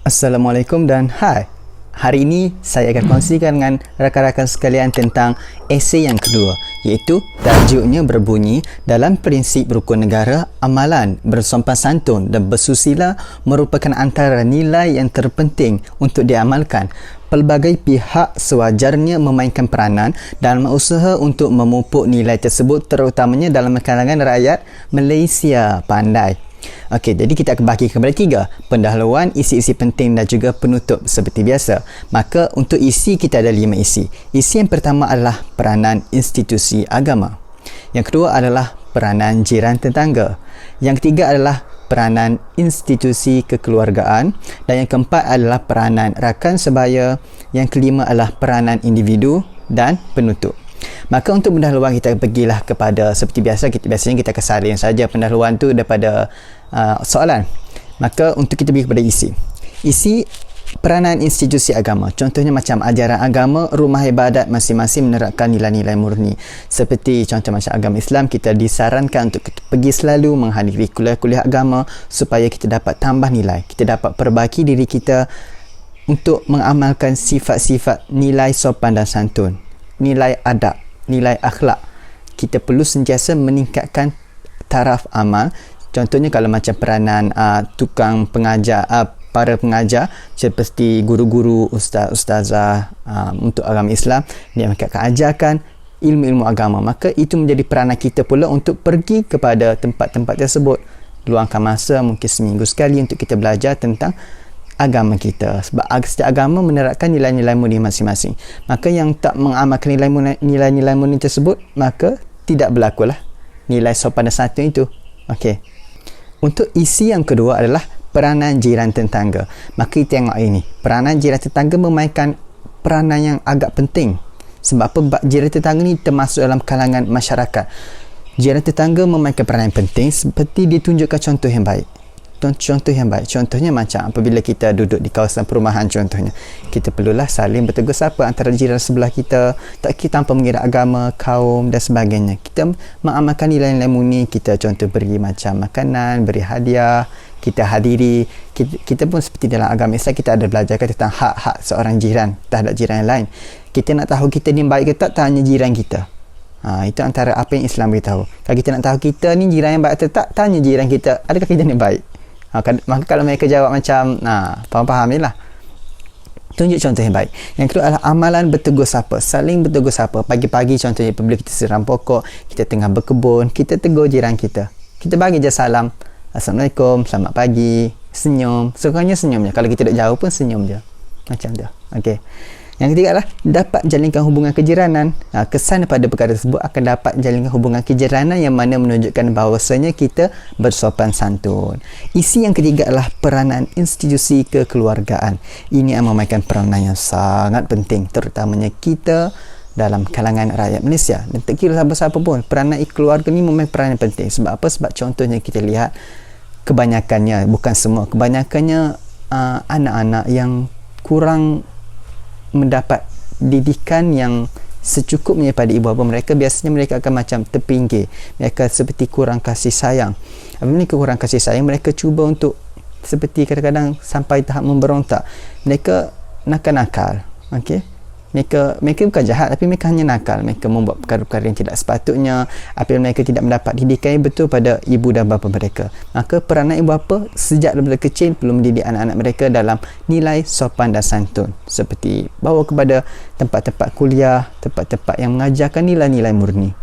Assalamualaikum dan hai. Hari ini saya akan kongsikan dengan rakan-rakan sekalian tentang esei yang kedua, iaitu tajuknya berbunyi dalam prinsip rukun negara, amalan bersopan santun dan bersusila merupakan antara nilai yang terpenting untuk diamalkan. Pelbagai pihak sewajarnya memainkan peranan dalam usaha untuk memupuk nilai tersebut, terutamanya dalam kalangan rakyat Malaysia pandai. Okey, jadi kita akan bagi kepada 3: pendahuluan, isi-isi penting dan juga penutup seperti biasa. Maka untuk isi kita ada 5 isi. Isi yang pertama adalah peranan institusi agama. Yang kedua adalah peranan jiran tetangga. Yang ketiga adalah peranan institusi kekeluargaan, dan yang keempat adalah peranan rakan sebaya. Yang kelima adalah peranan individu dan penutup. Maka untuk pendahuluan kita pergilah kepada seperti biasa, biasanya kita akan salin saja pendahuluan tu daripada soalan. Maka untuk kita pergi kepada isi peranan institusi agama, contohnya macam ajaran agama, rumah ibadat masing-masing menerapkan nilai-nilai murni. Seperti contoh macam agama Islam, kita disarankan untuk kita pergi selalu menghadiri kuliah-kuliah agama supaya kita dapat tambah nilai, kita dapat perbaiki diri kita untuk mengamalkan sifat-sifat nilai sopan dan santun, nilai adab, nilai akhlak. Kita perlu sentiasa meningkatkan taraf amal. Contohnya kalau macam peranan tukang pengajar, para pengajar seperti guru-guru, ustaz-ustazah untuk agama Islam, dia akan ajarkan ilmu-ilmu agama. Maka itu menjadi peranan kita pula untuk pergi kepada tempat-tempat tersebut, luangkan masa mungkin seminggu sekali untuk kita belajar tentang agama kita, sebab setiap agama menerapkan nilai-nilai murni masing-masing. Maka yang tak mengamalkan nilai-nilai murni tersebut, maka tidak berlakulah nilai sopan dan santun itu. Okey. Untuk isi yang kedua adalah peranan jiran tetangga. Maka kita tengok ini, peranan jiran tetangga memainkan peranan yang agak penting. Sebab apa? Jiran tetangga ni termasuk dalam kalangan masyarakat. Jiran tetangga memainkan peranan yang penting seperti ditunjukkan contoh yang baik. Contohnya macam apabila kita duduk di kawasan perumahan, contohnya kita perlulah saling bertegur sapa antara jiran sebelah kita, tak kita tanpa mengira agama, kaum dan sebagainya. Kita mengamalkan nilai-nilai murni. Kita contoh beri macam makanan, beri hadiah, kita hadiri. Kita pun seperti dalam agama Islam, kita ada belajar tentang hak-hak seorang jiran terhadap jiran yang lain. Kita nak tahu kita ni baik ke tak, tanya jiran kita. Itu antara apa yang Islam beritahu. Kalau kita nak tahu kita ni jiran yang baik atau tak, tanya jiran kita, adakah kita ni baik. Maka kalau mereka jawab macam faham-faham ni lah, tunjuk contoh yang baik. Yang kedua adalah amalan bertegur sapa, saling bertegur sapa. Pagi-pagi contohnya apabila kita siram pokok, kita tengah berkebun, kita tegur jiran kita, kita bagi je salam, Assalamualaikum, selamat pagi, senyum. Sukanya senyum je, kalau kita duduk jauh pun senyum je, macam tu. Okey. Yang ketiga adalah dapat jalinkan hubungan kejiranan. Kesan daripada perkara tersebut akan dapat jalinkan hubungan kejiranan yang mana menunjukkan bahawasanya kita bersopan santun. Isi yang ketiga adalah peranan institusi kekeluargaan. Ini yang memainkan peranan yang sangat penting, terutamanya kita dalam kalangan rakyat Malaysia. Dan tak kira siapa-siapa pun, peranan keluarga ni memainkan peranan yang penting. Sebab apa? Sebab contohnya kita lihat kebanyakannya, bukan semua, kebanyakannya anak-anak yang kurang mendapat didikan yang secukupnya pada ibu bapa mereka, biasanya mereka akan macam terpinggir, mereka seperti kurang kasih sayang. Apabila mereka kurang kasih sayang, mereka cuba untuk seperti kadang-kadang sampai tahap memberontak, mereka nakal-nakal. Okey, mereka bukan jahat, tapi mereka hanya nakal, mereka membuat perkara-perkara yang tidak sepatutnya apabila mereka tidak mendapat didikan yang betul pada ibu dan bapa mereka. Maka peranan ibu bapa sejak daripada kecil perlu mendidik anak-anak mereka dalam nilai sopan dan santun, seperti bawa kepada tempat-tempat kuliah, tempat-tempat yang mengajarkan nilai-nilai murni.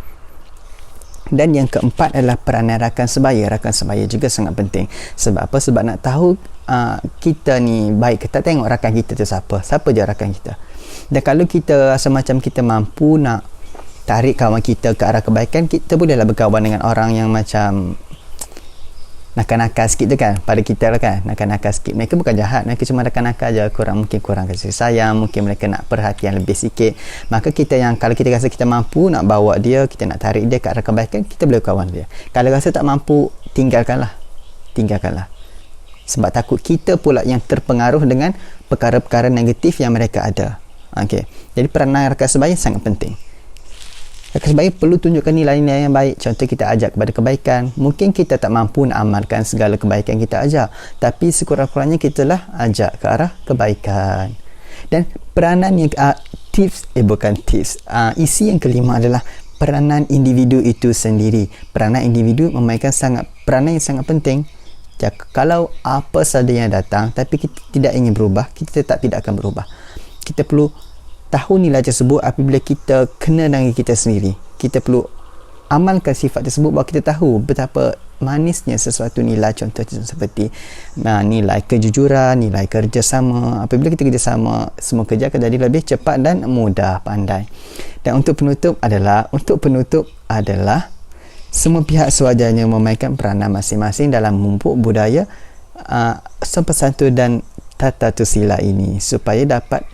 Dan yang keempat adalah peranan rakan sebaya. Rakan sebaya juga sangat penting. Sebab apa? Sebab nak tahu kita ni baik ke tak, tengok rakan kita tu siapa je rakan kita. Dan kalau kita rasa macam kita mampu nak tarik kawan kita ke arah kebaikan, kita bolehlah berkawan dengan orang yang macam nakal-nakal sikit tu kan, pada kita lah kan, nakal-nakal sikit. Mereka bukan jahat, mereka cuma nakal-nakal je, mungkin kurang kasih sayang, mungkin mereka nak perhatian lebih sikit. Maka kita yang, kalau kita rasa kita mampu nak bawa dia, kita nak tarik dia ke arah kebaikan, kita boleh kawan dia. Kalau rasa tak mampu, tinggalkanlah. Sebab takut kita pula yang terpengaruh dengan perkara-perkara negatif yang mereka ada. Okey. Jadi peranan rakan sebaya sangat penting. Rakan sebaik perlu tunjukkan nilai-nilai yang baik. Contoh, kita ajak kepada kebaikan. Mungkin kita tak mampu nak amalkan segala kebaikan kita ajak, tapi sekurang-kurangnya kita lah ajak ke arah kebaikan. Dan peranan yang isi yang kelima adalah peranan individu itu sendiri. Peranan individu memainkan peranan yang sangat penting. Kalau apa sahaja yang datang tapi kita tidak ingin berubah, kita tetap tidak akan berubah. Kita perlu tahu nilai tersebut. Apabila kita kena dengan kita sendiri, kita perlu amalkan sifat tersebut bahawa kita tahu betapa manisnya sesuatu nilai. Contoh seperti nilai kejujuran, nilai kerjasama. Apabila kita kerjasama, semua kerja akan jadi lebih cepat dan mudah, pandai. Dan untuk penutup adalah semua pihak sewajarnya memainkan peranan masing-masing dalam memupuk budaya sopan santun dan tata tusila ini, supaya dapat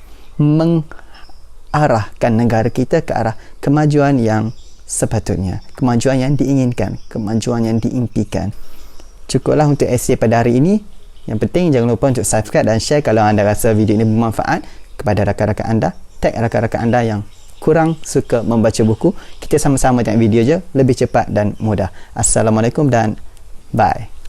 arahkan negara kita ke arah kemajuan yang sepatutnya, kemajuan yang diinginkan, kemajuan yang diimpikan. Cukuplah untuk esei pada hari ini. Yang penting jangan lupa untuk subscribe dan share kalau anda rasa video ini bermanfaat kepada rakan-rakan anda. Tag rakan-rakan anda yang kurang suka membaca buku. Kita sama-sama tengok video je, lebih cepat dan mudah. Assalamualaikum dan bye.